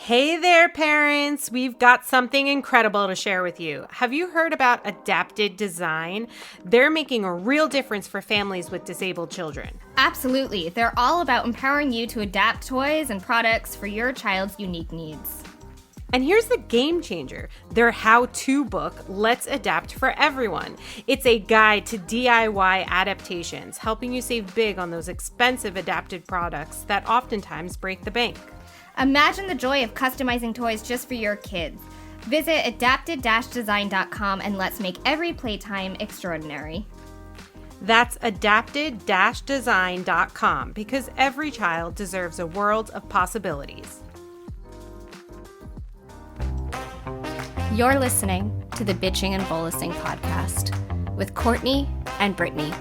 Hey there, parents! We've got something incredible to share with you. Have you heard about Adapted Design? They're making a real difference for families with disabled children. Absolutely. They're all about empowering you to adapt toys and products for your child's unique needs. And here's the game changer. Their how-to book, Let's Adapt for Everyone. It's a guide to DIY adaptations, helping you save big on those expensive adapted products that oftentimes break the bank. Imagine the joy of customizing toys just for your kids. Visit adapted-design.com and let's make every playtime extraordinary. That's adapted-design.com because every child deserves a world of possibilities. You're listening to the Bitching and Bolusing Podcast with Courtney and Brittany.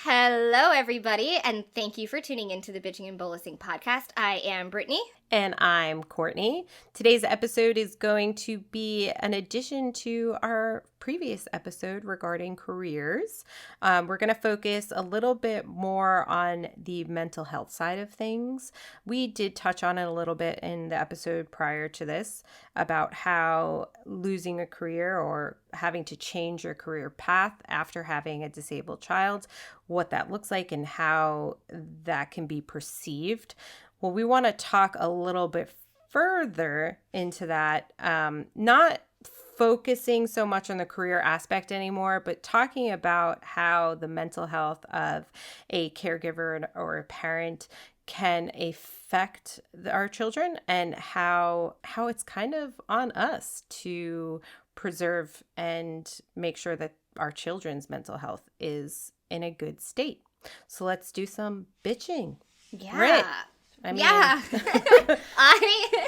Hello, everybody, and thank you for tuning into the Bitching and Bolusing Podcast. I am Brittany. And I'm Courtney. Today's episode is going to be an addition to our previous episode regarding careers. We're going to focus a little bit more on the mental health side of things. We did touch on it a little bit in the episode prior to this about how losing a career or having to change your career path after having a disabled child, what that looks like and how that can be perceived. Well, we want to talk a little bit further into that, not focusing so much on the career aspect anymore, but talking about how the mental health of a caregiver or a parent can affect our children and how it's kind of on us to preserve and make sure that our children's mental health is in a good state. So let's do some bitching. Yeah. Right. I mean, yeah.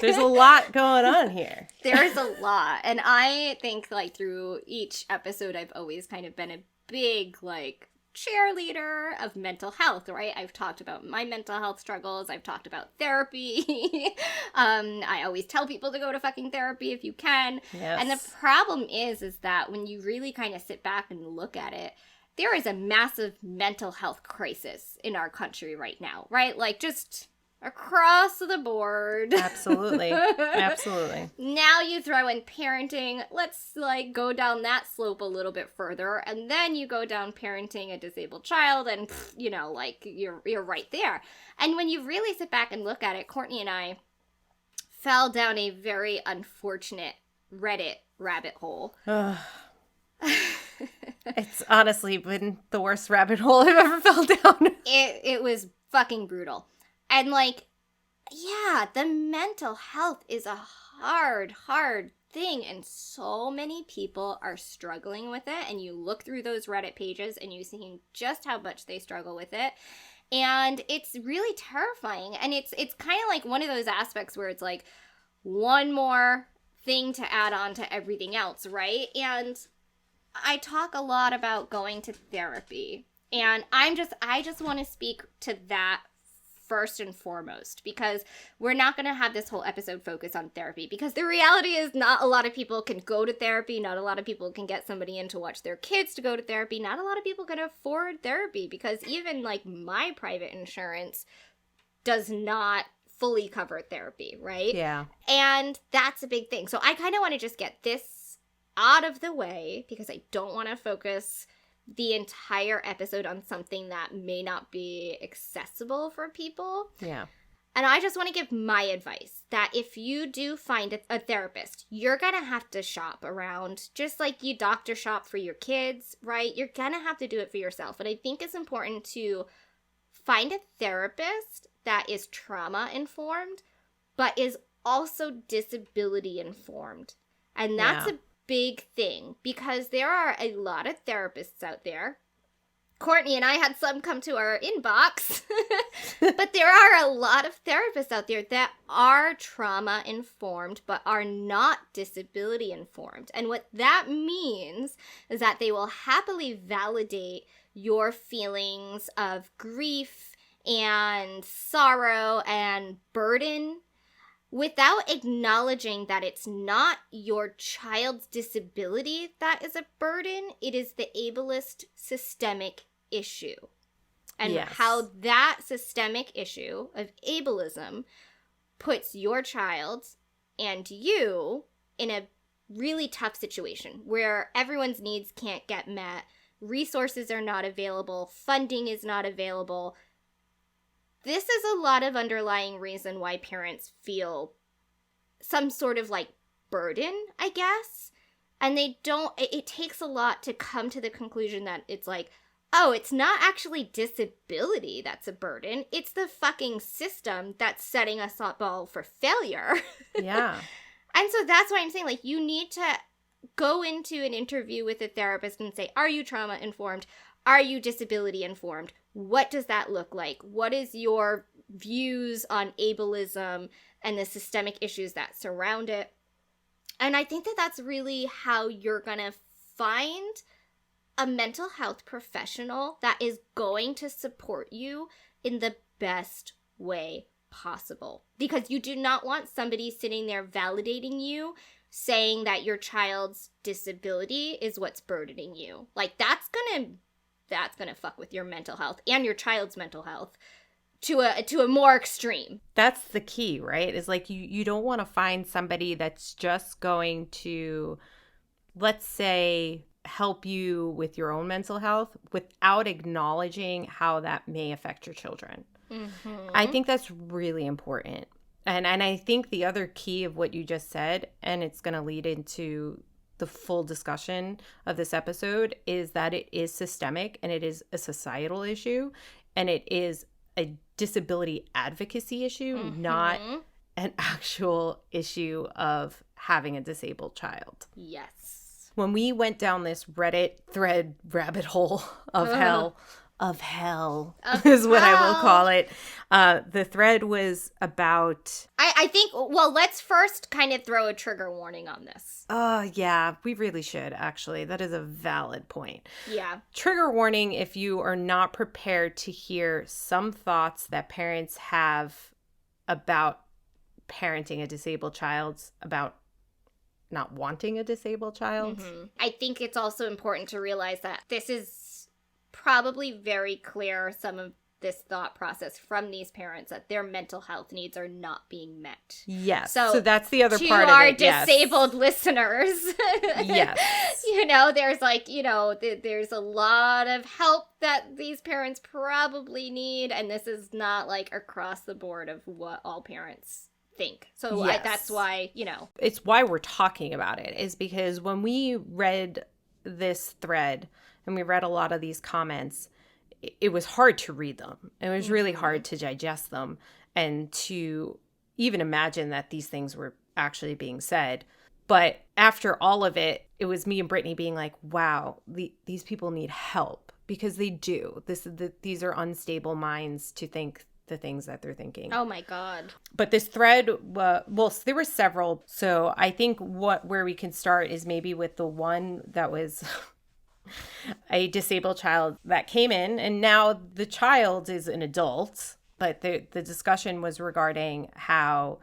There's a lot going on here. There's a lot. And I think through each episode, I've always kind of been a big cheerleader of mental health, right? I've talked about my mental health struggles. I've talked about therapy. I always tell people to go to fucking therapy if you can. Yes. And the problem is that when you really kind of sit back and look at it, there is a massive mental health crisis in our country right now, right? Just across the board. Absolutely. Absolutely. Now you throw in parenting. Let's go down that slope a little bit further. And then you go down parenting a disabled child and, you're right there. And when you really sit back and look at it, Courtney and I fell down a very unfortunate Reddit rabbit hole. It's honestly been the worst rabbit hole I've ever fell down. It was fucking brutal. And the mental health is a hard thing. And so many people are struggling with it. And you look through those Reddit pages and you see just how much they struggle with it. And it's really terrifying. And it's kind of like one of those aspects where it's one more thing to add on to everything else, right? And I talk a lot about going to therapy. And I just want to speak to that first and foremost, because we're not going to have this whole episode focus on therapy, because the reality is not a lot of people can go to therapy. Not a lot of people can get somebody in to watch their kids to go to therapy. Not a lot of people can afford therapy, because even my private insurance does not fully cover therapy, right? Yeah. And that's a big thing. So I kind of want to just get this out of the way, because I don't want to focus the entire episode on something that may not be accessible for people. Yeah. And I just want to give my advice that if you do find a therapist, you're going to have to shop around, just like you doctor shop for your kids, right? You're going to have to do it for yourself. And I think it's important to find a therapist that is trauma informed, but is also disability informed. And that's a big thing, because there are a lot of therapists out there. Courtney and I had some come to our inbox, but there are a lot of therapists out there that are trauma informed, but are not disability informed. And what that means is that they will happily validate your feelings of grief and sorrow and burden without acknowledging that it's not your child's disability that is a burden. It is the ableist systemic issue. and how that systemic issue of ableism puts your child and you in a really tough situation where everyone's needs can't get met, resources are not available, funding is not available. This is a lot of underlying reason why parents feel some sort of like burden, I guess. And it takes a lot to come to the conclusion that it's like, oh, it's not actually disability that's a burden. It's the fucking system that's setting us up all for failure. Yeah. And so that's why I'm saying, like, you need to go into an interview with a therapist and say, are you trauma informed? Are you disability informed? What does that look like? What is your views on ableism and the systemic issues that surround it? And I think that that's really how you're going to find a mental health professional that is going to support you in the best way possible. Because you do not want somebody sitting there validating you, saying that your child's disability is what's burdening you. Like, that's gonna fuck with your mental health and your child's mental health to a more extreme. That's the key, right? Is like you don't want to find somebody that's just going to, let's say, help you with your own mental health without acknowledging how that may affect your children. Mm-hmm. I think that's really important. And I think the other key of what you just said, and it's going to lead into the full discussion of this episode, is that it is systemic and it is a societal issue and it is a disability advocacy issue, not an actual issue of having a disabled child. Yes. When we went down this Reddit thread rabbit hole of hell is what I will call it. The thread was about... I think, well, let's first kind of throw a trigger warning on this. Yeah, we really should, actually. That is a valid point. Yeah. Trigger warning if you are not prepared to hear some thoughts that parents have about parenting a disabled child, about not wanting a disabled child. Mm-hmm. I think it's also important to realize that this is probably very clear, some of this thought process from these parents, that their mental health needs are not being met. Yes. So that's the other part of it. To our disabled listeners. Yes. There's like, there's a lot of help that these parents probably need. And this is not like across the board of what all parents think. So yes. That's why, It's why we're talking about it, is because when we read this thread and we read a lot of these comments, it was hard to read them. It was really hard to digest them and to even imagine that these things were actually being said. But after all of it, it was me and Brittany being like, wow, these people need help, because they do. These are unstable minds to think the things that they're thinking. Oh my God. But this thread, there were several. So I think where we can start is maybe with the one that was a disabled child that came in, and now the child is an adult, but the discussion was regarding how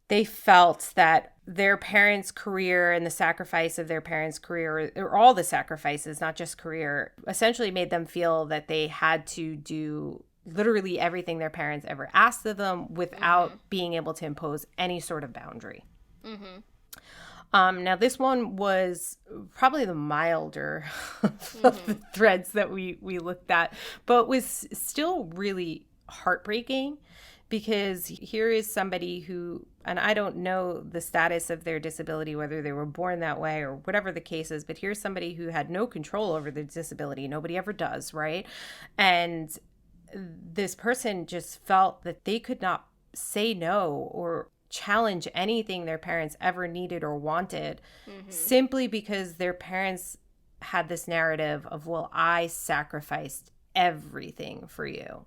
they felt that their parents' career and the sacrifice of their parents' career, or all the sacrifices, not just career, essentially made them feel that they had to do literally everything their parents ever asked of them without being able to impose any sort of boundary. Mm-hmm. Now, this one was probably the milder of the threads that we looked at, but was still really heartbreaking, because here is somebody who, and I don't know the status of their disability, whether they were born that way or whatever the case is, but here's somebody who had no control over their disability. Nobody ever does, right? And this person just felt that they could not say no or challenge anything their parents ever needed or wanted, simply because their parents had this narrative of, well, I sacrificed everything for you.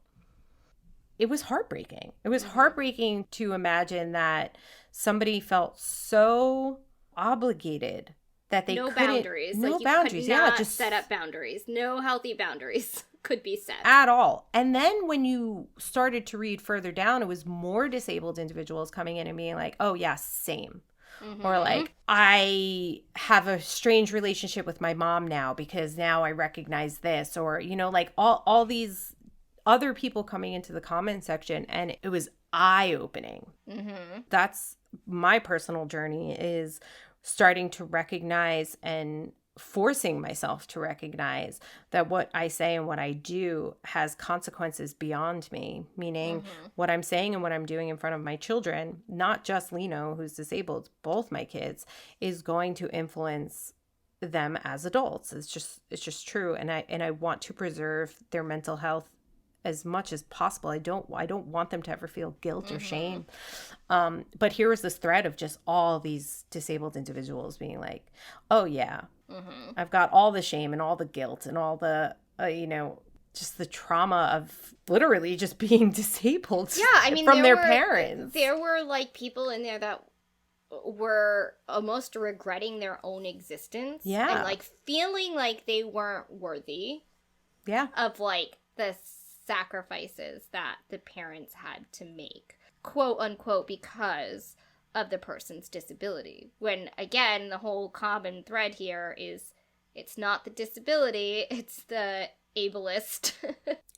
It was heartbreaking. It was heartbreaking to imagine that somebody felt so obligated that they couldn't. Boundaries. No like boundaries. You could not just set up boundaries. No healthy boundaries could be set at all. And then when you started to read further down, it was more disabled individuals coming in and being like, oh yeah, same. Or like, I have a strange relationship with my mom now because now I recognize this, or, you know, like all these other people coming into the comment section, and it was eye-opening. That's my personal journey, is starting to recognize and forcing myself to recognize that what I say and what I do has consequences beyond me, meaning what I'm saying and what I'm doing in front of my children, not just Lino, who's disabled, both my kids, is going to influence them as adults. It's just true. And I want to preserve their mental health as much as possible. I don't want them to ever feel guilt or shame. But here was this thread of just all these disabled individuals being like, oh yeah, I've got all the shame and all the guilt and all the, just the trauma of literally just being disabled from their parents. There were like people in there that were almost regretting their own existence. Yeah. And like feeling like they weren't worthy. Yeah. Of like the sacrifices that the parents had to make, quote unquote, because of the person's disability. When again, the whole common thread here is it's not the disability, it's the ableist.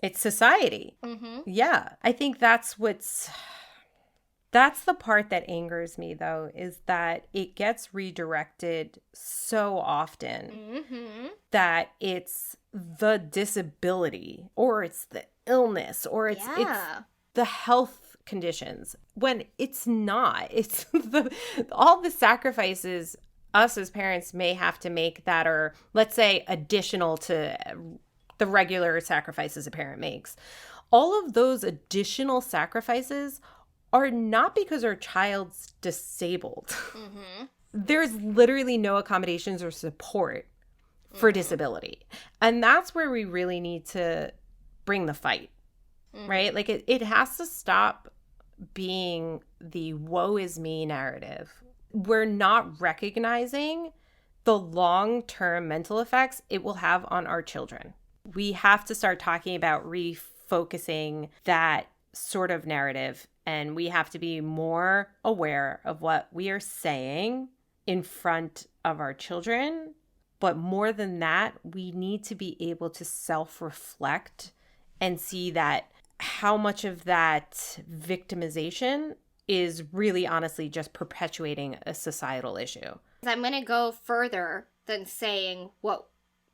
It's society. Yeah. I think that's the part that angers me, though, is that it gets redirected so often that it's the disability or it's the illness or it's the health conditions, when it's not. It's all the sacrifices us as parents may have to make that are, let's say, additional to the regular sacrifices a parent makes. All of those additional sacrifices are not because our child's disabled. There's literally no accommodations or support for disability. And that's where we really need to bring the fight, right? Like it has to stop being the woe is me narrative. We're not recognizing the long-term mental effects it will have on our children. We have to start talking about refocusing that sort of narrative, and we have to be more aware of what we are saying in front of our children. But more than that, we need to be able to self-reflect and see that how much of that victimization is really honestly just perpetuating a societal issue. I'm going to go further than saying what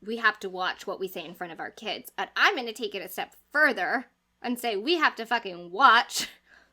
we have to watch what we say in front of our kids. And I'm going to take it a step further and say we have to fucking watch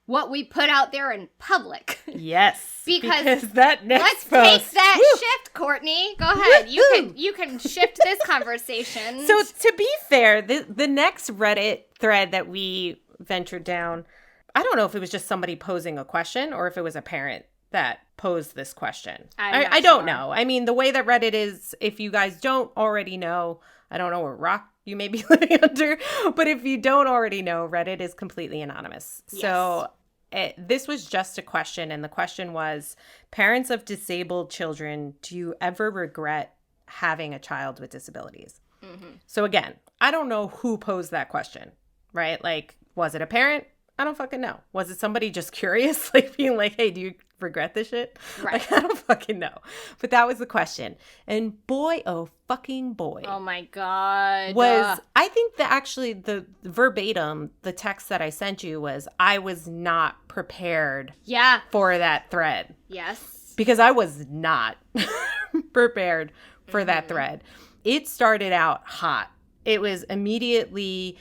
what we put out there in public. Yes. because that next let's post, take that shift, Courtney. Go ahead. You can shift this conversation. So to be fair, the next Reddit thread that we ventured down, I don't know if it was just somebody posing a question or if it was a parent that posed this question. I don't know. I mean, the way that Reddit is, if you guys don't already know, I don't know what rock you may be living under, but if you don't already know, Reddit is completely anonymous. Yes. So this was just a question, and the question was, parents of disabled children, do you ever regret having a child with disabilities? So again, I don't know who posed that question, right? Like, was it a parent? I don't fucking know. Was it somebody just curious, like being like, hey, do you regret this shit? Right. Like, I don't fucking know. But that was the question. And boy, oh fucking boy. Oh my God. I think that actually the verbatim, the text that I sent you was, I was not prepared for that thread. Yes. Because I was not prepared for that thread. It started out hot. It was immediately...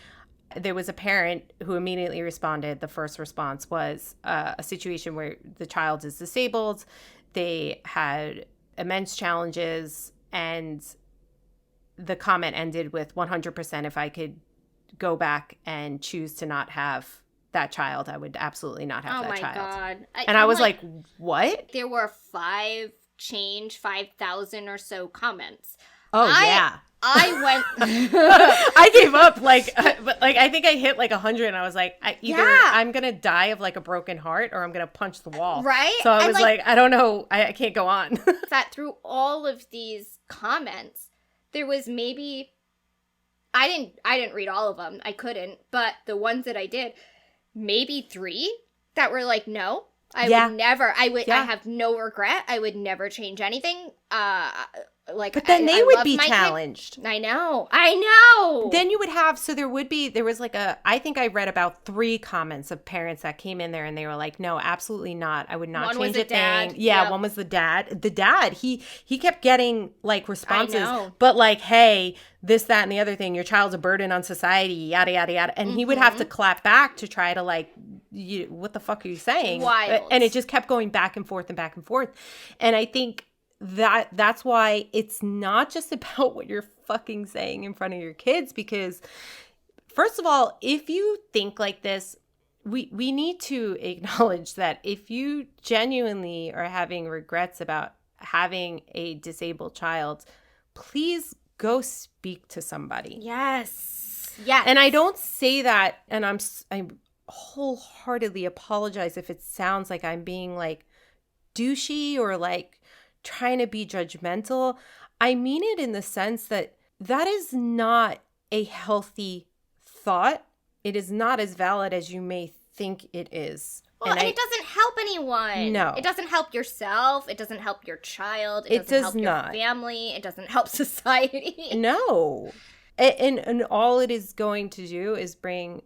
There was a parent who immediately responded. The first response was a situation where the child is disabled. They had immense challenges, and the comment ended with 100%. If I could go back and choose to not have that child, I would absolutely not have that child. Oh my God. And I was like, what? There were 5,000 or so comments. Oh, yeah. I went. I gave up. I think I hit like 100, and I was like, I'm gonna die of like a broken heart, or I'm gonna punch the wall. Right. So I was like, I don't know. I can't go on. That through all of these comments, there was maybe I didn't read all of them. I couldn't, but the ones that I did, maybe 3 that were like, no. I would never. I have no regret. I would never change anything. But then they would be challenged. I know. Then you would have, there was I think I read about 3 comments of parents that came in there and they were like, no, absolutely not. I would not change a thing. Yeah, yep. One was the dad. The dad, he kept getting like responses, but like, hey, this, that, and the other thing, your child's a burden on society, yada, yada, yada. And he would have to clap back to try to like, what the fuck are you saying? Wild. And it just kept going back and forth and back and forth. And I think that's why it's not just about what you're fucking saying in front of your kids, because first of all, if you think like this, we need to acknowledge that if you genuinely are having regrets about having a disabled child, please go speak to somebody. Yes. And I don't say that, and I wholeheartedly apologize if it sounds like I'm being like douchey or like trying to be judgmental. I mean it in the sense that is not a healthy thought. It is not as valid as you may think it is. Well, and it doesn't help anyone. No. It doesn't help yourself. It doesn't help your child. It doesn't help your family. It doesn't help society. No. And all it is going to do is bring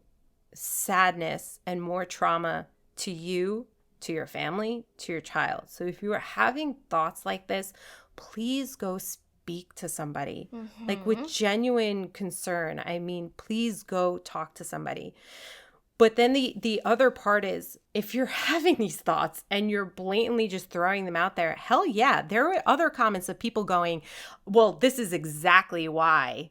sadness and more trauma to you, to your family, to your child. So if you are having thoughts like this, please go speak to somebody, like with genuine concern. I mean, please go talk to somebody. But then the other part is, if you're having these thoughts and you're blatantly just throwing them out there, hell yeah, there are other comments of people going, well, this is exactly why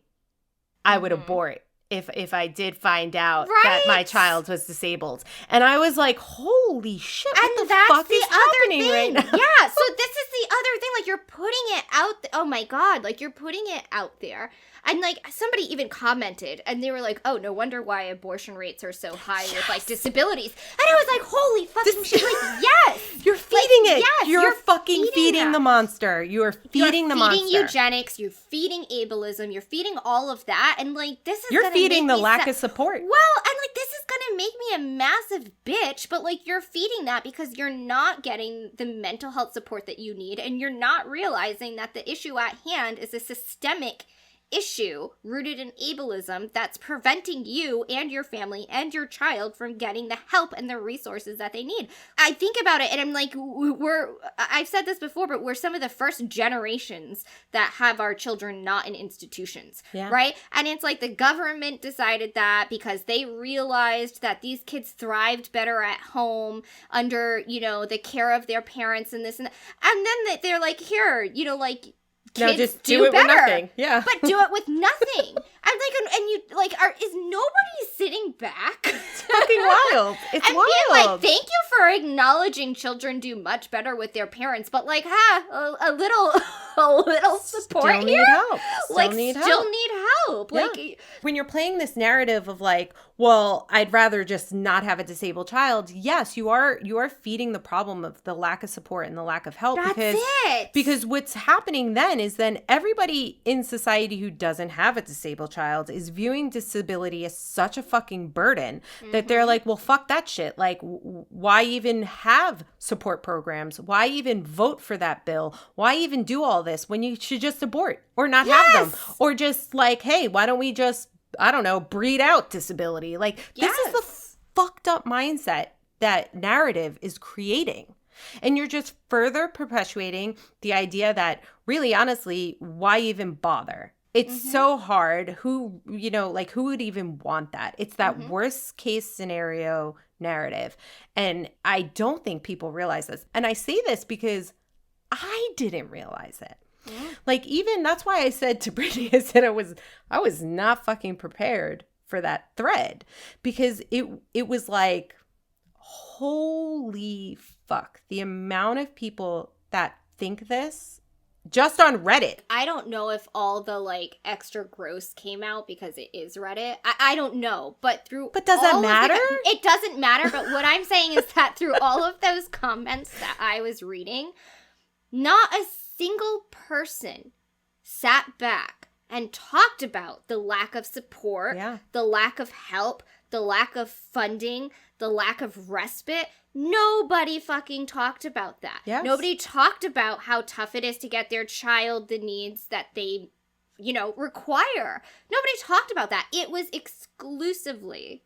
I would abort if I did find out that my child was disabled. And I was like, holy shit, what the fuck is happening right now? Yeah, so this is the other thing. Like, you're putting it out. Oh, my God. Like, you're putting it out there. And, like, somebody even commented, and they were like, oh, no wonder why abortion rates are so high with, like, disabilities. And I was like, holy fucking shit. Like, yes. You're feeding it. Yes, you're fucking feeding the monster. You are feeding the monster. You're feeding eugenics. You're feeding ableism. You're feeding all of that. And, like, this is You're feeding the lack of support. Well, and, like, this is going to make me a massive bitch, but, like, you're feeding that because you're not getting the mental health support that you need, and you're not realizing that the issue at hand is a systemic issue rooted in ableism that's preventing you and your family and your child from getting the help and the resources that they need. I think about it and I'm like, I've said this before, but we're some of the first generations that have our children not in institutions, right? And it's like the government decided that because they realized that these kids thrived better at home under, you know, the care of their parents and this and that. And then they're like, here, you know, like, kids no, just do it better, with nothing. Yeah. But do it with nothing. I'm like, and you like, is nobody sitting back? It's fucking wild. It's and wild. Being like, thank you for acknowledging children do much better with their parents, but like, a little support still here. Need help. Still need help. Yeah. Like, when you're playing this narrative of like, well, I'd rather just not have a disabled child. Yes, you are feeding the problem of the lack of support and the lack of help. Because what's happening then is everybody in society who doesn't have a disabled child is viewing disability as such a fucking burden that they're like, well, fuck that shit. Like, why even have support programs? Why even vote for that bill? Why even do all this when you should just abort or not have them? Or just like, hey, why don't we just, I don't know, breed out disability? Like, this is the fucked up mindset that narrative is creating. And you're just further perpetuating the idea that really, honestly, why even bother? It's so hard. Who would even want that? It's that worst case scenario narrative. And I don't think people realize this. And I say this because I didn't realize it. Like, even that's why I said to Brittany, I said I was not fucking prepared for that thread, because it was like, holy fuck, the amount of people that think this just on Reddit. I don't know if all the like extra gross came out because it is Reddit. I don't know, but does that matter? It doesn't matter. But what I'm saying is that through all of those comments that I was reading, not a single person sat back and talked about the lack of support, the lack of help, the lack of funding, the lack of respite. Nobody fucking talked about that. Yes. Nobody talked about how tough it is to get their child the needs that they, require. Nobody talked about that. It was exclusively,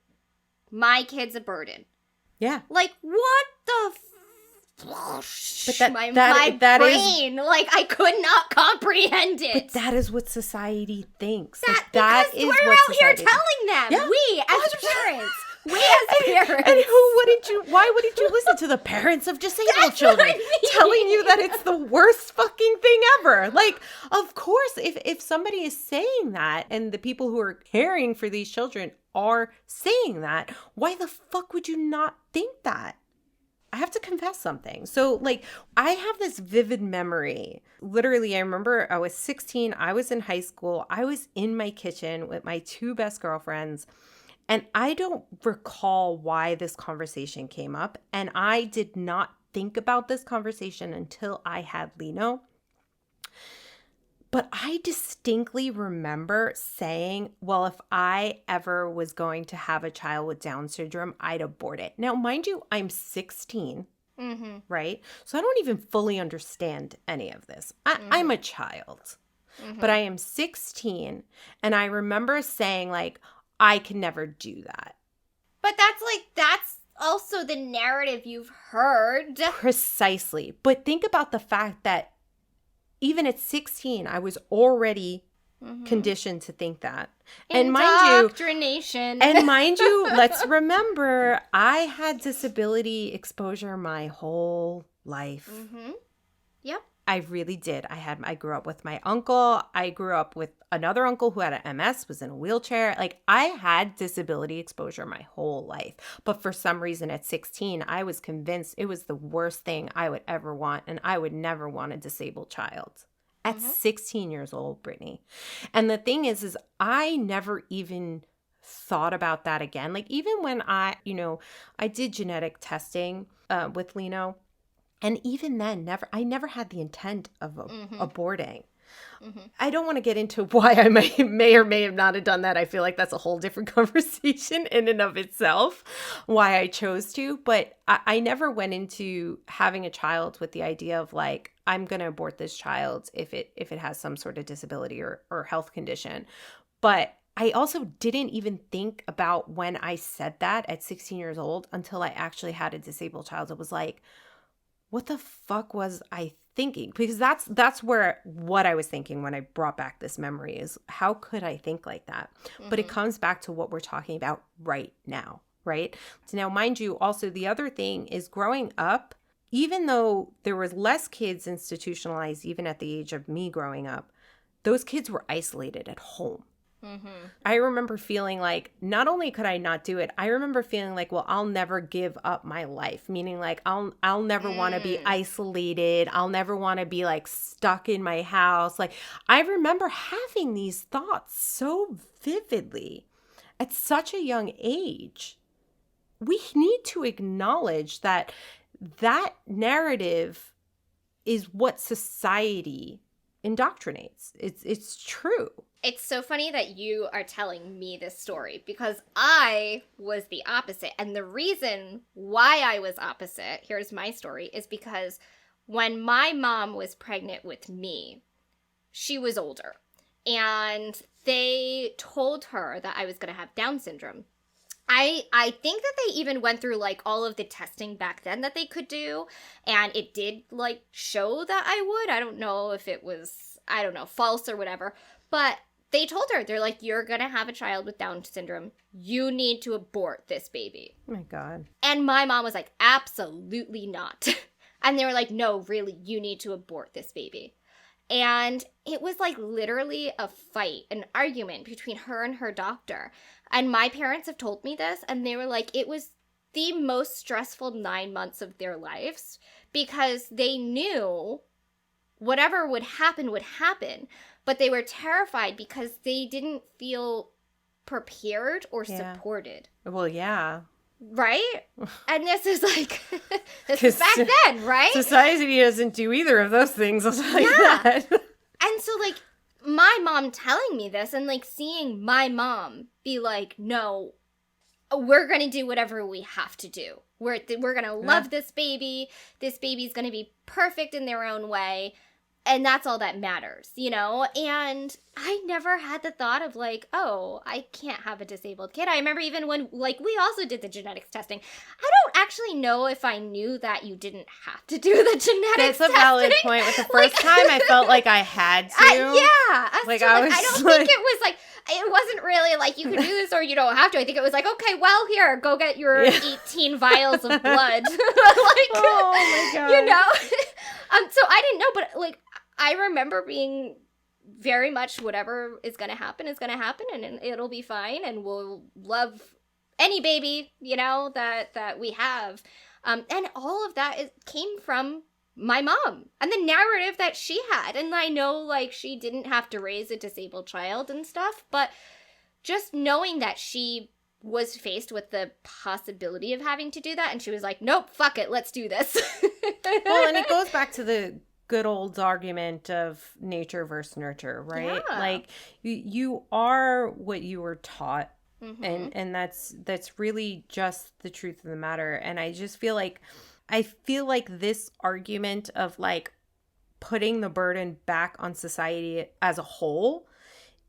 my kid's a burden. Yeah. Like, what the But my is, brain, like, I could not comprehend it. But that is what society thinks. That is we're what out here society telling them. Yeah. We as 100%. parents. We as parents. And why wouldn't you listen to the parents of disabled That's children what I mean. telling you that it's the worst fucking thing ever? Like, of course, if somebody is saying that and the people who are caring for these children are saying that, why the fuck would you not think that? I have to confess something. So, like, I have this vivid memory. Literally, I remember I was 16. I was in high school. I was in my kitchen with my two best girlfriends. And I don't recall why this conversation came up. And I did not think about this conversation until I had Lino. But I distinctly remember saying, well, if I ever was going to have a child with Down syndrome, I'd abort it. Now, mind you, I'm 16, right? So I don't even fully understand any of this. I'm a child, but I am 16. And I remember saying, like, I can never do that. But that's also the narrative you've heard. Precisely. But think about the fact that even at 16, I was already conditioned to think that. And Indoctrination. mind you, let's remember, I had disability exposure my whole life. Yep. I really did. I grew up with my uncle. I grew up with another uncle who had an MS, was in a wheelchair. Like, I had disability exposure my whole life. But for some reason at 16, I was convinced it was the worst thing I would ever want. And I would never want a disabled child. At 16 years old, Brittany. And the thing is I never even thought about that again. Like, even when I did genetic testing with Lino. And even then, I never had the intent of aborting. I don't want to get into why I may or may have not have done that. I feel like that's a whole different conversation in and of itself, why I chose to. But I never went into having a child with the idea of, like, I'm going to abort this child if it has some sort of disability or health condition. But I also didn't even think about when I said that at 16 years old until I actually had a disabled child. It was like, what the fuck was I thinking? Because that's what I was thinking when I brought back this memory is, how could I think like that? But it comes back to what we're talking about right now, right? So now, mind you, also the other thing is, growing up, even though there was less kids institutionalized, even at the age of me growing up, those kids were isolated at home. I remember feeling like, not only could I not do it, I remember feeling like, well, I'll never give up my life. Meaning, like, I'll never want to be isolated. I'll never want to be, like, stuck in my house. Like, I remember having these thoughts so vividly at such a young age. We need to acknowledge that narrative is what society indoctrinates. It's true. It's so funny that you are telling me this story, because I was the opposite. And the reason why I was opposite, here's my story, is because when my mom was pregnant with me, she was older. And they told her that I was going to have Down syndrome. I think that they even went through, like, all of the testing back then that they could do. And it did, like, show that I would. I don't know if it was, false or whatever. But they told her, they're like, you're going to have a child with Down syndrome. You need to abort this baby. Oh my God. And my mom was like, absolutely not. And they were like, no, really, you need to abort this baby. And it was, like, literally a fight, an argument between her and her doctor. And my parents have told me this, and they were like, it was the most stressful 9 months of their lives, because they knew whatever would happen, but they were terrified because they didn't feel prepared or supported. Well, yeah. Right? And this is like, this is back then, right? Society doesn't do either of those things like that. And so, like, my mom telling me this and, like, seeing my mom be like, no, we're going to do whatever we have to do. We're going to love this baby. This baby's going to be perfect in their own way. And that's all that matters, you know? And I never had the thought of like, oh, I can't have a disabled kid. I remember even when, like, we also did the genetics testing. I don't actually know if I knew that you didn't have to do the genetics testing. That's a valid point. With the first time, I felt like I had to. I like, still, I was I don't think it was like, it wasn't really like you can do this or you don't have to. I think it was like, okay, well, here, go get your 18 vials of blood. Like, oh my God. You know? So I didn't know, but like, I remember being very much whatever is going to happen and it'll be fine and we'll love any baby, you know, that we have. And all of that came from my mom and the narrative that she had. And I know like she didn't have to raise a disabled child and stuff, but just knowing that she was faced with the possibility of having to do that and she was like, nope, fuck it, let's do this. Well, and it goes back to the good old argument of nature versus nurture, right? Yeah. Like you are what you were taught. Mm-hmm. And that's really just the truth of the matter. And I just feel like this argument of like putting the burden back on society as a whole,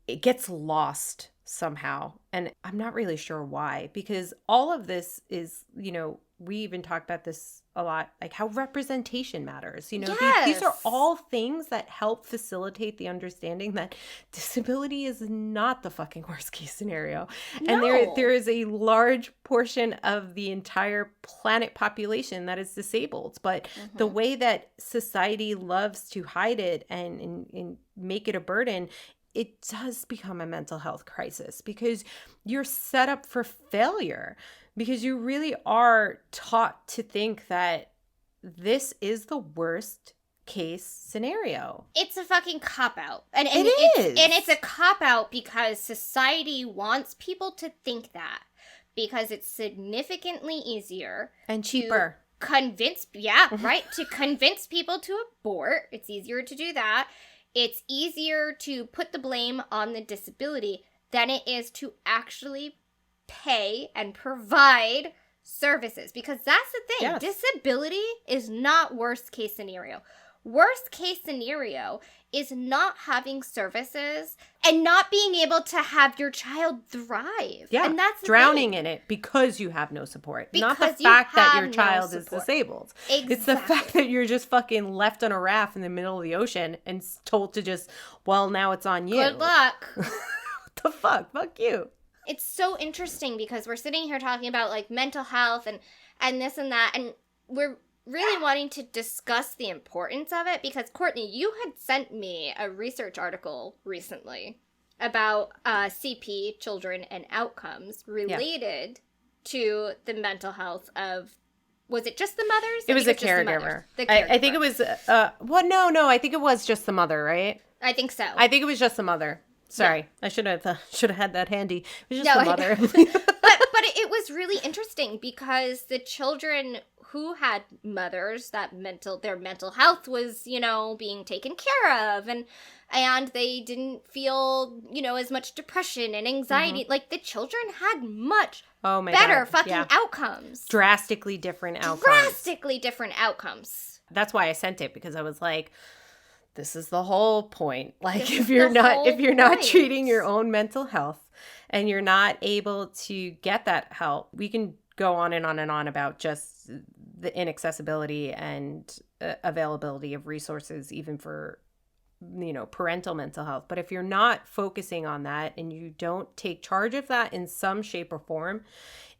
it gets lost somehow. And I'm not really sure why, because all of this is, you know, we even talked about this a lot, like how representation matters. You know, yes. these are all things that help facilitate the understanding that disability is not the fucking worst case scenario. No. And there is a large portion of the entire planet population that is disabled. But the way that society loves to hide it and make it a burden, it does become a mental health crisis because you're set up for failure. Because you really are taught to think that this is the worst case scenario. It's a fucking cop-out. And it is. And it's a cop-out because society wants people to think that. Because it's significantly easier. And cheaper. To convince people to abort. It's easier to do that. It's easier to put the blame on the disability than it is to actually pay and provide services, because that's the thing. Yes. Disability is not worst case scenario. Worst case scenario is not having services and not being able to have your child thrive. Yeah, and that's drowning in it because you have no support. Because not the fact that your no child is support. disabled. Exactly. It's the fact that you're just fucking left on a raft in the middle of the ocean and told to just, well, now it's on you. Good luck. What the fuck? Fuck you. It's so interesting because we're sitting here talking about like mental health and this and that, and we're really wanting to discuss the importance of it because Courtney, you had sent me a research article recently about CP, children and outcomes related to the mental health of, was it just the mothers? It was a caregiver. I think it was, no, I think it was just the mother, right? I think so. I think it was just the mother. Sorry, yeah. I should have had that handy. It was just the mother. but it was really interesting because the children who had mothers that their mental health was, you know, being taken care of and they didn't feel, you know, as much depression and anxiety. Mm-hmm. Like the children had much better fucking outcomes. Drastically different outcomes. That's why I sent it, because I was like, this is the whole point. Like if you're not treating your own mental health and you're not able to get that help, we can go on and on and on about just the inaccessibility and availability of resources, even for, you know, parental mental health. But if you're not focusing on that and you don't take charge of that in some shape or form,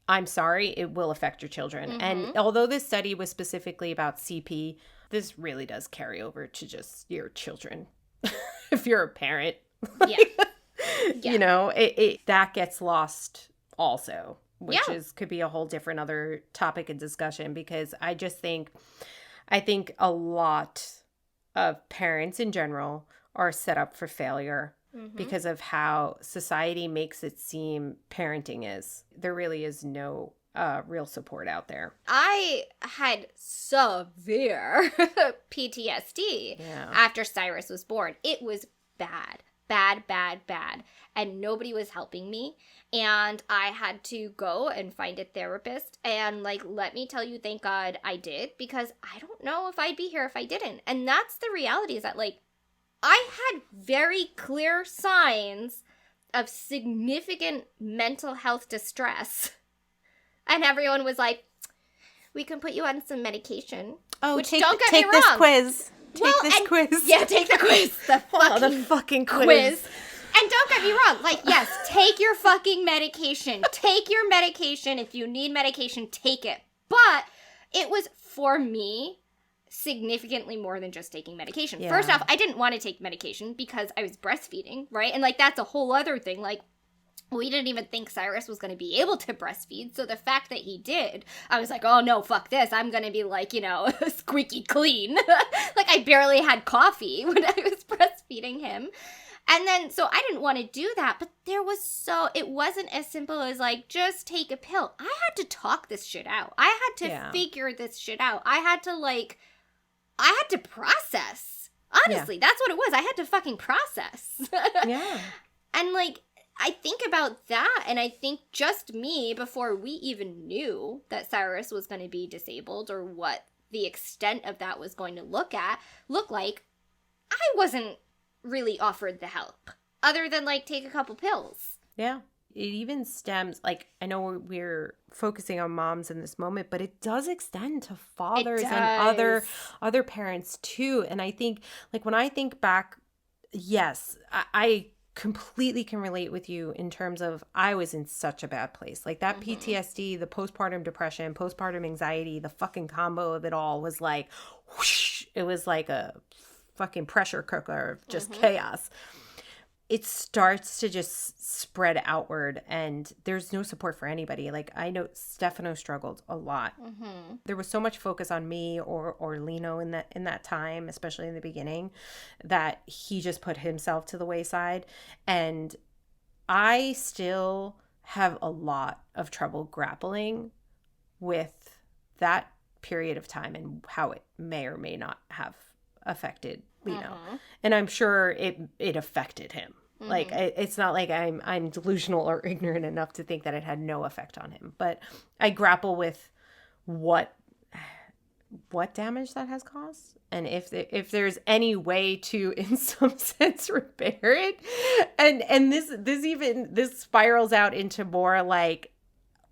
I'm sorry, it will affect your children. Mm-hmm. And although this study was specifically about CP, this really does carry over to just your children. If you're a parent, you know, it that gets lost also, which could be a whole different other topic of discussion, because I think a lot of parents in general are set up for failure because of how society makes it seem parenting is. There really is no real support out there. I had severe PTSD after Cyrus was born. It was bad. bad, bad, bad. And nobody was helping me. And I had to go and find a therapist. And like, let me tell you, thank God I did, because I don't know if I'd be here if I didn't. And that's the reality, is that like, I had very clear signs of significant mental health distress. And everyone was like, we can put you on some medication. Oh, which, take me wrong. this quiz. Take this quiz. Yeah, take the quiz. The fucking quiz. And don't get me wrong. Like, yes, take your fucking medication. Take your medication. If you need medication, take it. But it was, for me, significantly more than just taking medication. Yeah. First off, I didn't want to take medication because I was breastfeeding, right? And like, that's a whole other thing. Like, we didn't even think Cyrus was going to be able to breastfeed. So the fact that he did, I was like, oh no, fuck this. I'm going to be like, you know, squeaky clean. Like, I barely had coffee when I was breastfeeding him. And then, so I didn't want to do that, but it wasn't as simple as like, just take a pill. I had to talk this shit out. I had to figure this shit out. I had to process. Honestly, that's what it was. I had to fucking process. Yeah. And like, I think about that, and I think just me, before we even knew that Cyrus was going to be disabled or what the extent of that was going to look like, I wasn't really offered the help, other than like take a couple pills. Yeah. It even stems, like, I know we're focusing on moms in this moment, but it does extend to fathers and other parents too. And I think, like, when I think back, yes, I completely can relate with you in terms of, I was in such a bad place. Like, that PTSD, the postpartum depression, postpartum anxiety, the fucking combo of it all was like, whoosh, it was like a fucking pressure cooker of just chaos. It starts to just spread outward, and there's no support for anybody. Like, I know Stefano struggled a lot. There was so much focus on me or Lino in that time, especially in the beginning, that he just put himself to the wayside. And I still have a lot of trouble grappling with that period of time and how it may or may not have affected Lino. And I'm sure it affected him. Like, it's not like I'm delusional or ignorant enough to think that it had no effect on him. But I grapple with what damage that has caused, and if there's any way to, in some sense, repair it. And this spirals out into more like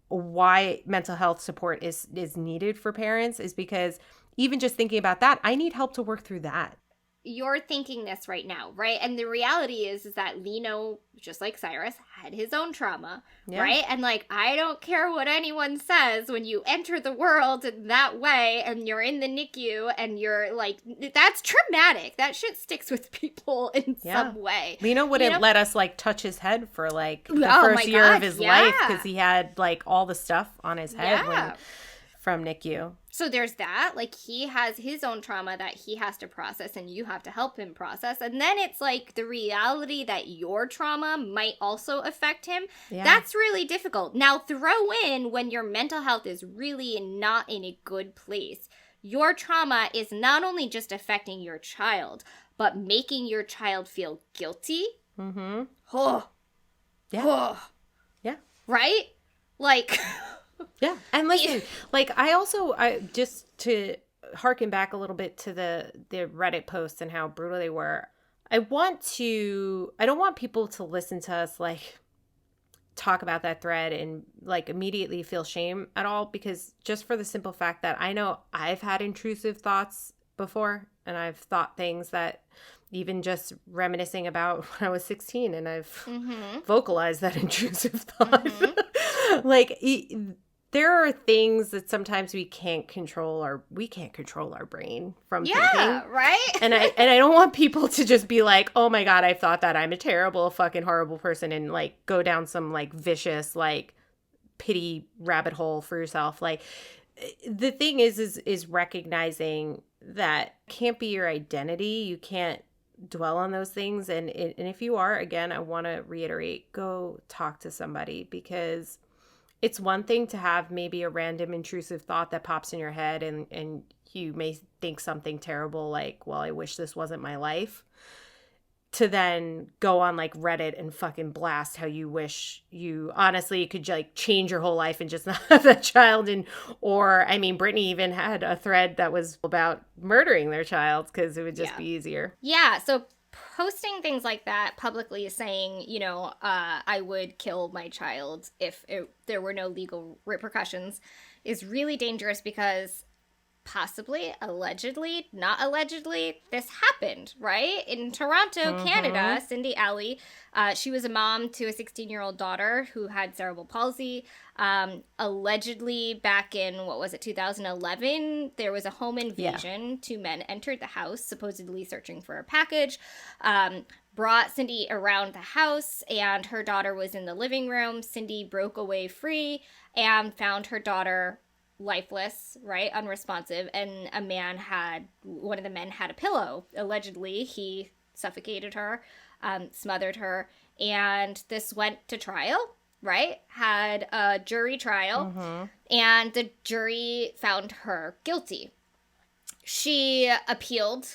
why mental health support is needed for parents, is because even just thinking about that, I need help to work through that. You're thinking this right now, right? And the reality is that Lino, just like Cyrus, had his own trauma, right? And like, I don't care what anyone says, when you enter the world in that way and you're in the NICU and you're like, that's traumatic. That shit sticks with people in some way. Lino wouldn't let us like touch his head for like the first year of his life, because he had like all the stuff on his head from NICU. So there's that, like, he has his own trauma that he has to process, and you have to help him process. And then it's like the reality that your trauma might also affect him. That's really difficult. Now throw in when your mental health is really not in a good place. Your trauma is not only just affecting your child, but making your child feel guilty. Right? Like... Yeah. And listen, like, I just to harken back a little bit to the Reddit posts and how brutal they were, I don't want people to listen to us like talk about that thread and like immediately feel shame at all, because just for the simple fact that I know I've had intrusive thoughts before, and I've thought things that, even just reminiscing about when I was 16, and I've vocalized that intrusive thought. Like, there are things that sometimes we can't control our brain from thinking. Right? And I don't want people to just be like, oh my God, I've thought that, I'm a terrible, fucking horrible person, and like go down some like vicious, like pity rabbit hole for yourself. Like, the thing is recognizing that can't be your identity. You can't dwell on those things. And if you are, again, I want to reiterate, go talk to somebody, because it's one thing to have maybe a random intrusive thought that pops in your head, and you may think something terrible like, well, I wish this wasn't my life. to then go on like Reddit and fucking blast how you wish you honestly could like change your whole life and just not have that child. And, or, I mean, Brittany even had a thread that was about murdering their child because it would just be easier. Yeah. So posting things like that publicly, saying, you know, I would kill my child if there were no legal repercussions, is really dangerous because possibly, allegedly, not allegedly, this happened, right? In Toronto, Canada, Cindy Alley, she was a mom to a 16-year-old daughter who had cerebral palsy. Allegedly, back in, 2011, there was a home invasion. Yeah. 2 men entered the house, supposedly searching for a package, brought Cindy around the house, and her daughter was in the living room. Cindy broke away free and found her daughter lifeless, right, unresponsive, and one of the men had a pillow. Allegedly, he suffocated her, smothered her, and this went to trial, right? Had a jury trial, and the jury found her guilty. She appealed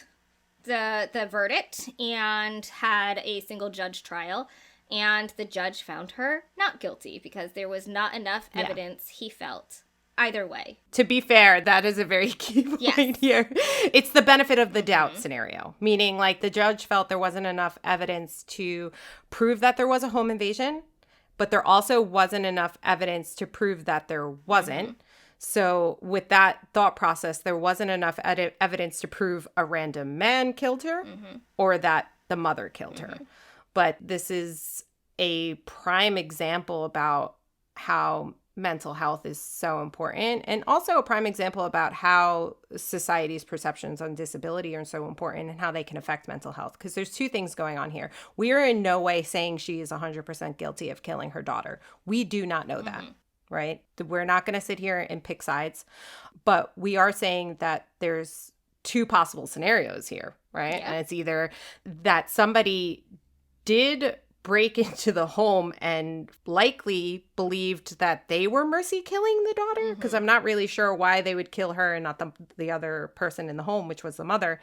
the verdict and had a single judge trial, and the judge found her not guilty because there was not enough evidence, he felt, either way. To be fair, that is a very key point here. It's the benefit of the doubt scenario, meaning like the judge felt there wasn't enough evidence to prove that there was a home invasion, but there also wasn't enough evidence to prove that there wasn't. So with that thought process, there wasn't enough evidence to prove a random man killed her or that the mother killed her. But this is a prime example about how mental health is so important, and also a prime example about how society's perceptions on disability are so important and how they can affect mental health. Because there's 2 things going on here. We are in no way saying she is 100% guilty of killing her daughter. We do not know that, right? We're not going to sit here and pick sides, but we are saying that there's 2 possible scenarios here, right? And it's either that somebody did break into the home and likely believed that they were mercy killing the daughter, because I'm not really sure why they would kill her and not the other person in the home, which was the mother.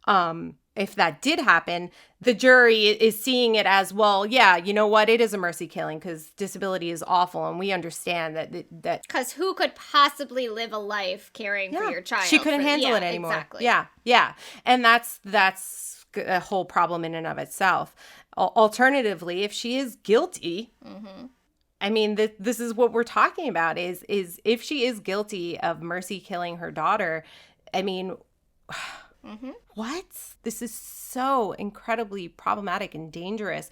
If that did happen, the jury is seeing it as, well, yeah, you know what? It is a mercy killing because disability is awful. And we understand that because who could possibly live a life caring for your child? She couldn't handle it anymore. Exactly. Yeah. And that's a whole problem in and of itself. Alternatively, if she is guilty, I mean, this is what we're talking about is if she is guilty of mercy killing her daughter, I mean, what? This is so incredibly problematic and dangerous.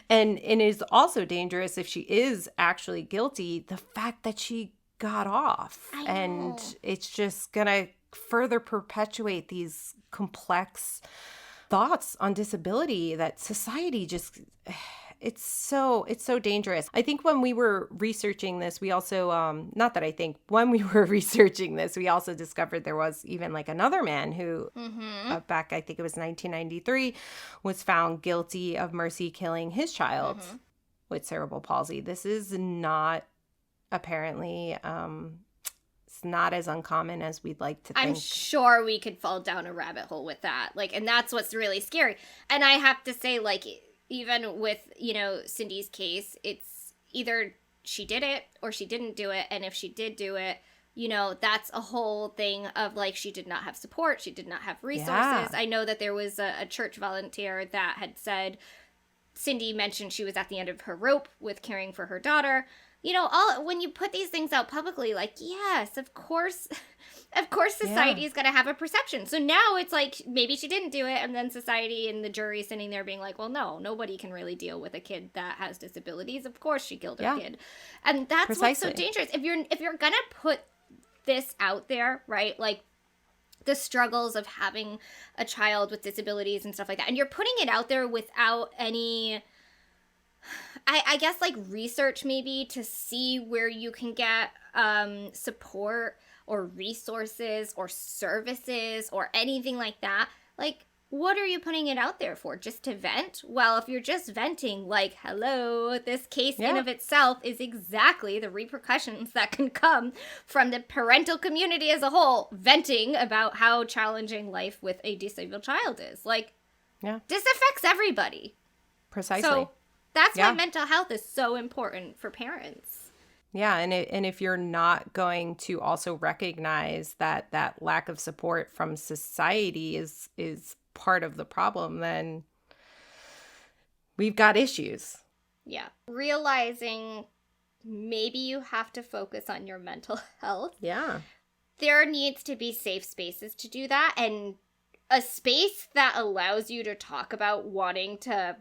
And it is also dangerous if she is actually guilty, the fact that she got off. And it's just going to further perpetuate these complex thoughts on disability that society just, it's so dangerous. I think when we were researching this, we also, when we were researching this, we also discovered there was even like another man who back, I think it was 1993, was found guilty of mercy killing his child with cerebral palsy. This is not apparently, not as uncommon as we'd like to think. I'm sure we could fall down a rabbit hole with that. Like, and that's what's really scary. And I have to say, like, even with, Cindy's case, it's either she did it or she didn't do it. And if she did do it, that's a whole thing of like, she did not have support. She did not have resources. Yeah. I know that there was a church volunteer that had said, Cindy mentioned she was at the end of her rope with caring for her daughter. When you put these things out publicly, like, yes, of course society is going to have a perception. So now it's like, maybe she didn't do it. And then society and the jury sitting there being like, well, no, nobody can really deal with a kid that has disabilities. Of course she killed her kid. And that's what's so dangerous. If you're going to put this out there, right? Like the struggles of having a child with disabilities and stuff like that. And you're putting it out there without any, I guess, like research maybe to see where you can get support or resources or services or anything like that. Like, what are you putting it out there for? Just to vent? Well, if you're just venting, like, hello, this case in of itself is exactly the repercussions that can come from the parental community as a whole venting about how challenging life with a disabled child is. Like, Yeah. This affects everybody. Precisely. So that's why mental health is so important for parents. Yeah, and if you're not going to also recognize that lack of support from society is part of the problem, then we've got issues. Yeah. Realizing maybe you have to focus on your mental health. Yeah. There needs to be safe spaces to do that, and a space that allows you to talk about wanting to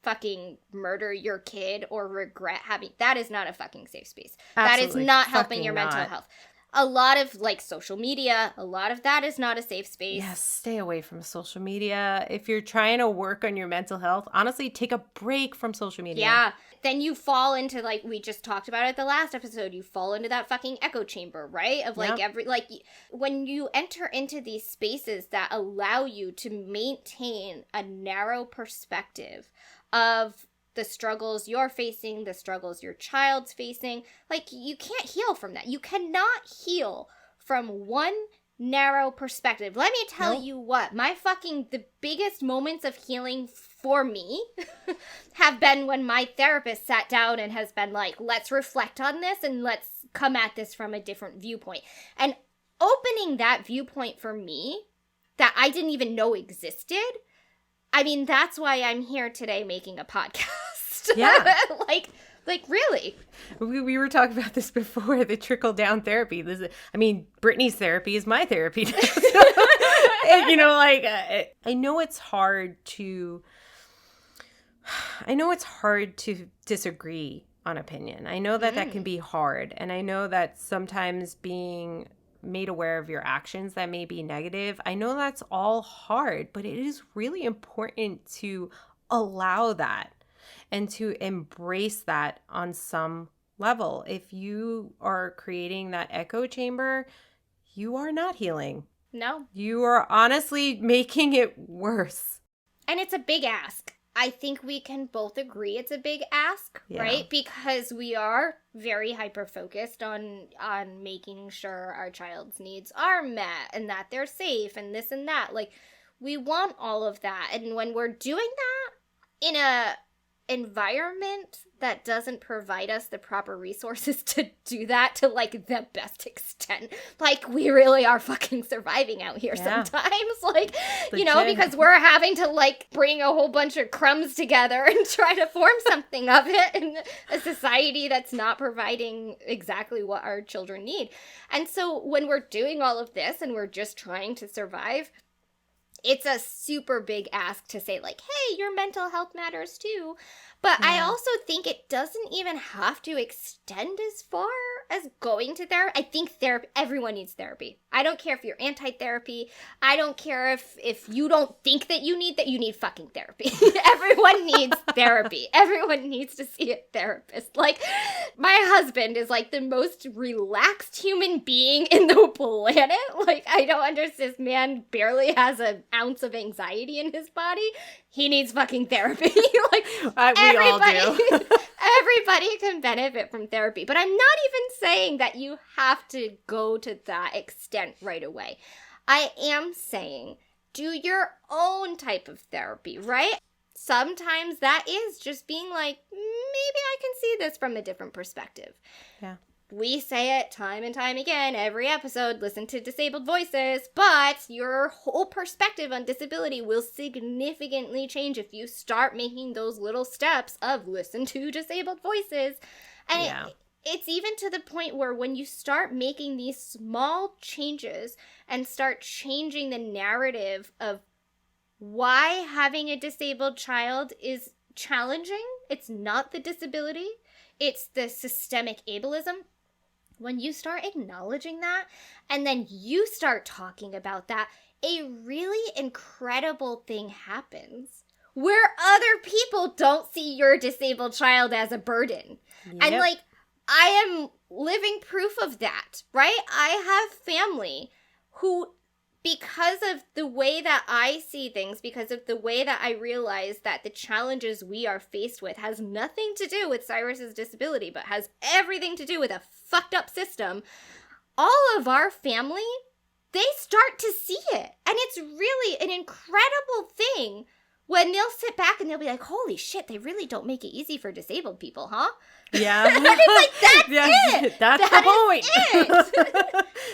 fucking murder your kid or regret having, that is not a fucking safe space. Absolutely. That is not helping Fucking your mental not. health. A lot of like social media, a lot of that is not a safe space. Yes, stay away from social media. If you're trying to work on your mental health, honestly, take a break from social media. Yeah. Then you fall into, like we just talked about at the last episode, you fall into that fucking echo chamber, right? Of like when you enter into these spaces that allow you to maintain a narrow perspective of the struggles you're facing, the struggles your child's facing, like you can't heal from that. You cannot heal from one narrow perspective. Let me tell you what, the biggest moments of healing for me have been when my therapist sat down and has been like, let's reflect on this and let's come at this from a different viewpoint. And opening that viewpoint for me that I didn't even know existed, I mean, that's why I'm here today making a podcast. Yeah. like really. We were talking about this before, the trickle-down therapy. Brittany's therapy is my therapy. And, I know it's hard to disagree on opinion. I know that can be hard. And I know that sometimes being made aware of your actions that may be negative, I know that's all hard, but it is really important to allow that and to embrace that on some level. If you are creating that echo chamber, you are not healing. No. You are honestly making it worse. And it's a big ask. I think we can both agree it's a big ask, right? Because we are very hyper-focused on making sure our child's needs are met and that they're safe and this and that. Like, we want all of that. And when we're doing that in a environment that doesn't provide us the proper resources to do that to like the best extent, like we really are fucking surviving out here sometimes, like because we're having to like bring a whole bunch of crumbs together and try to form something of it in a society that's not providing exactly what our children need. And so when we're doing all of this and we're just trying to survive, it's a super big ask to say like, hey, your mental health matters too. But I also think it doesn't even have to extend as far as going to therapy. I think everyone needs therapy. I don't care if you're anti-therapy. I don't care if you don't think that you need fucking therapy. Everyone needs therapy. Everyone needs to see a therapist. Like, my husband is like the most relaxed human being in the planet. Like, I don't understand. This man barely has an ounce of anxiety in his body. He needs fucking therapy. Like, we all do. Everybody can benefit from therapy. But I'm not even saying that you have to go to that extent right away. I am saying do your own type of therapy, right? Sometimes that is just being like, maybe I can see this from a different perspective. Yeah. We say it time and time again, every episode, listen to disabled voices, but your whole perspective on disability will significantly change if you start making those little steps of listen to disabled voices. And it's even to the point where when you start making these small changes and start changing the narrative of why having a disabled child is challenging, it's not the disability, it's the systemic ableism. When you start acknowledging that, and then you start talking about that, a really incredible thing happens where other people don't see your disabled child as a burden. Yep. And like, I am living proof of that, right? I have family who, because of the way that I see things, because of the way that I realize that the challenges we are faced with has nothing to do with Cyrus's disability, but has everything to do with a fucked up system, all of our family, they start to see it. And it's really an incredible thing when they'll sit back and they'll be like, holy shit, they really don't make it easy for disabled people, huh? Yeah. And it's like, that's it. That's the point.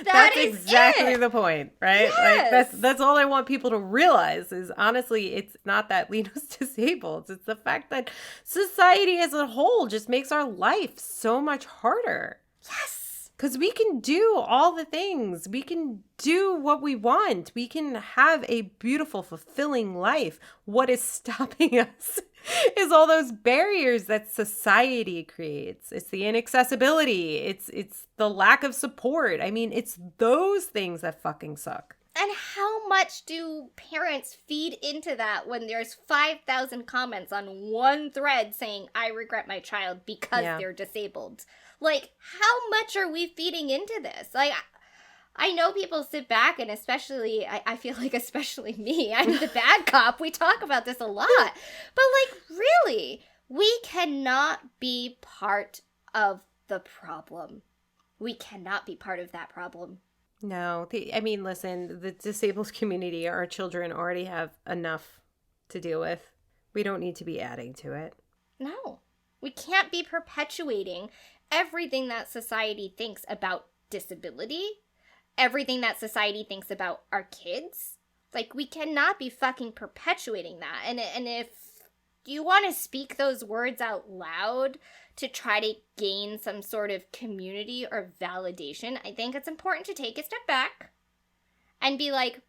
That's is exactly it. the point, right? Yes. Like that's all I want people to realize is, honestly, it's not that Leno's disabled. It's the fact that society as a whole just makes our life so much harder. Yes. Because we can do all the things. We can do what we want. We can have a beautiful, fulfilling life. What is stopping us is all those barriers that society creates. It's the inaccessibility. It's the lack of support. I mean, it's those things that fucking suck. And how much do parents feed into that when there's 5,000 comments on one thread saying, I regret my child because they're disabled? Like, how much are we feeding into this? Like, I know people sit back and especially, I feel like especially me, I'm the bad cop. We talk about this a lot. But like, really, we cannot be part of the problem. We cannot be part of that problem. No, I mean, listen, the disabled community, our children already have enough to deal with. We don't need to be adding to it. No, we can't be perpetuating everything that society thinks about disability, everything that society thinks about our kids. Like, we cannot be fucking perpetuating that. And if you want to speak those words out loud to try to gain some sort of community or validation, I think it's important to take a step back and be like,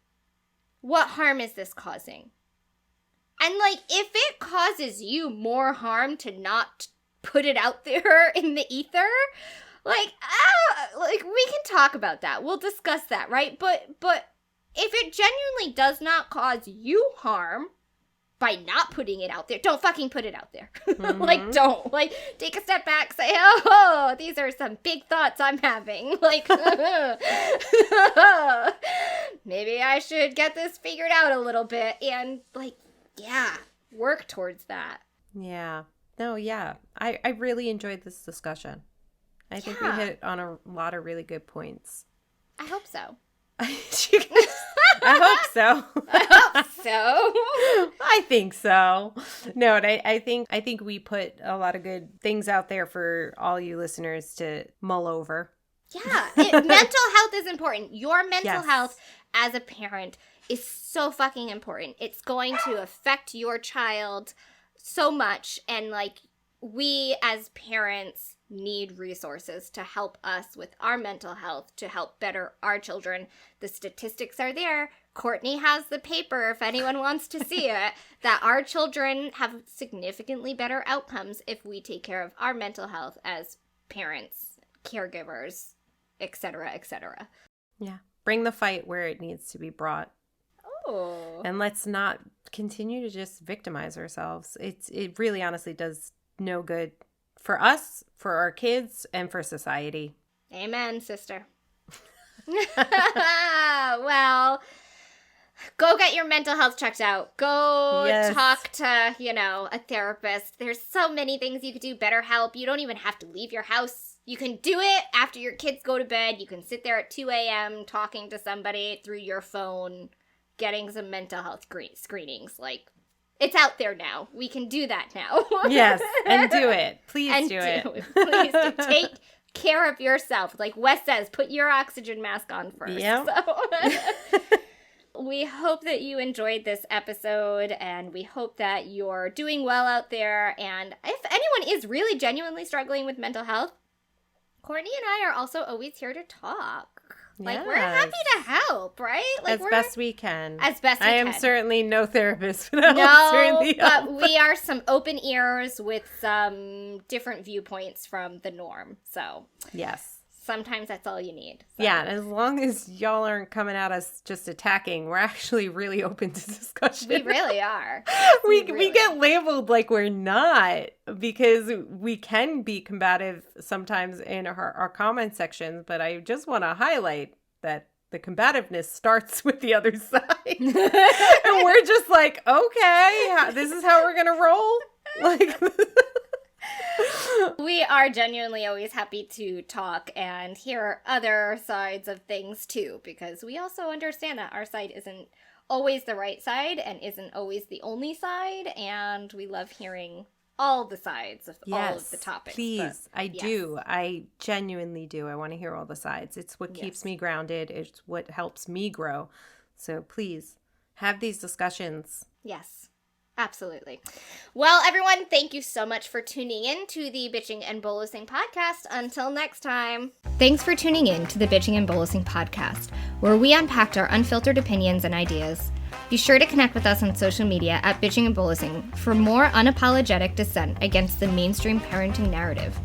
what harm is this causing? And like, if it causes you more harm to not put it out there in the ether, like we can talk about that. We'll discuss that, right? But if it genuinely does not cause you harm by not putting it out there, don't fucking put it out there. Mm-hmm. Like, don't. Like, take a step back, say, oh, these are some big thoughts I'm having. Like, maybe I should get this figured out a little bit and, like, yeah, work towards that. Yeah. No, yeah. I really enjoyed this discussion. I think we hit on a lot of really good points. I hope so. I hope so. I hope so. I think so. No, and I think we put a lot of good things out there for all you listeners to mull over. Yeah. Mental health is important. Your mental health as a parent is so fucking important. It's going to affect your child so much, and like, we as parents need resources to help us with our mental health, to help better our children. The statistics are there. Courtney has the paper if anyone wants to see it, that our children have significantly better outcomes if we take care of our mental health as parents, caregivers, etc., etc. Yeah. Bring the fight where it needs to be brought. Oh. And let's not continue to just victimize ourselves. It really honestly does no good for us, for our kids, and for society. Amen, sister. Well, go get your mental health checked out. Go talk to, a therapist. There's so many things you could do. BetterHelp. You don't even have to leave your house. You can do it after your kids go to bed. You can sit there at 2 a.m. talking to somebody through your phone, getting some mental health screenings. Like, it's out there now. We can do that now. Yes, and do it. Please do it. Please do. Take care of yourself. Like Wes says, put your oxygen mask on first. Yep. So. We hope that you enjoyed this episode, and we hope that you're doing well out there. And if anyone is really genuinely struggling with mental health, Courtney and I are also always here to talk. Like, we're happy to help, right? Like, as best we can. As best we can. I am certainly no therapist, but I'll certainly help. But we are some open ears with some different viewpoints from the norm. So, yes. Sometimes that's all you need. So. Yeah, and as long as y'all aren't coming at us just attacking, we're actually really open to discussion. We really are. We get labeled like we're not, because we can be combative sometimes in our comment sections, but I just want to highlight that the combativeness starts with the other side. And we're just like, okay, this is how we're going to roll? Like... We are genuinely always happy to talk and hear other sides of things too, because we also understand that our side isn't always the right side and isn't always the only side, and we love hearing all the sides of all of the topics. Please. I do. I genuinely do. I want to hear all the sides. It's what keeps me grounded. It's what helps me grow. So please have these discussions. Yes, absolutely. Well, everyone, thank you so much for tuning in to the Bitching and Bolusing Podcast. Until next time. Thanks for tuning in to the Bitching and Bolusing Podcast, where we unpacked our unfiltered opinions and ideas. Be sure to connect with us on social media at Bitching and Bolusing for more unapologetic dissent against the mainstream parenting narrative.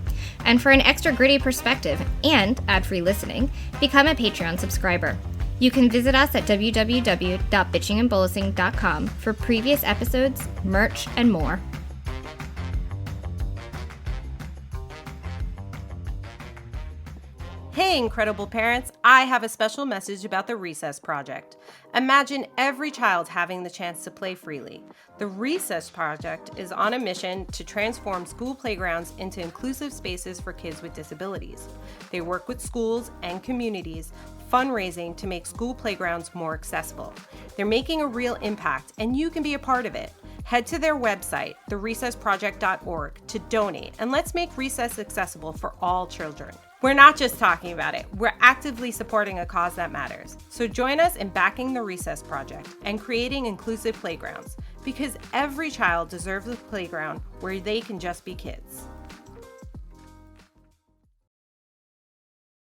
And for an extra gritty perspective and ad-free listening, become a Patreon subscriber. You can visit us at www.bitchingandbolusing.com for previous episodes, merch, and more. Hey, incredible parents! I have a special message about the Recess Project. Imagine every child having the chance to play freely. The Recess Project is on a mission to transform school playgrounds into inclusive spaces for kids with disabilities. They work with schools and communities, fundraising to make school playgrounds more accessible. They're making a real impact, and you can be a part of it. Head to their website, therecessproject.org, to donate, and let's make recess accessible for all children. We're not just talking about it, we're actively supporting a cause that matters. So join us in backing the Recess Project and creating inclusive playgrounds, because every child deserves a playground where they can just be kids.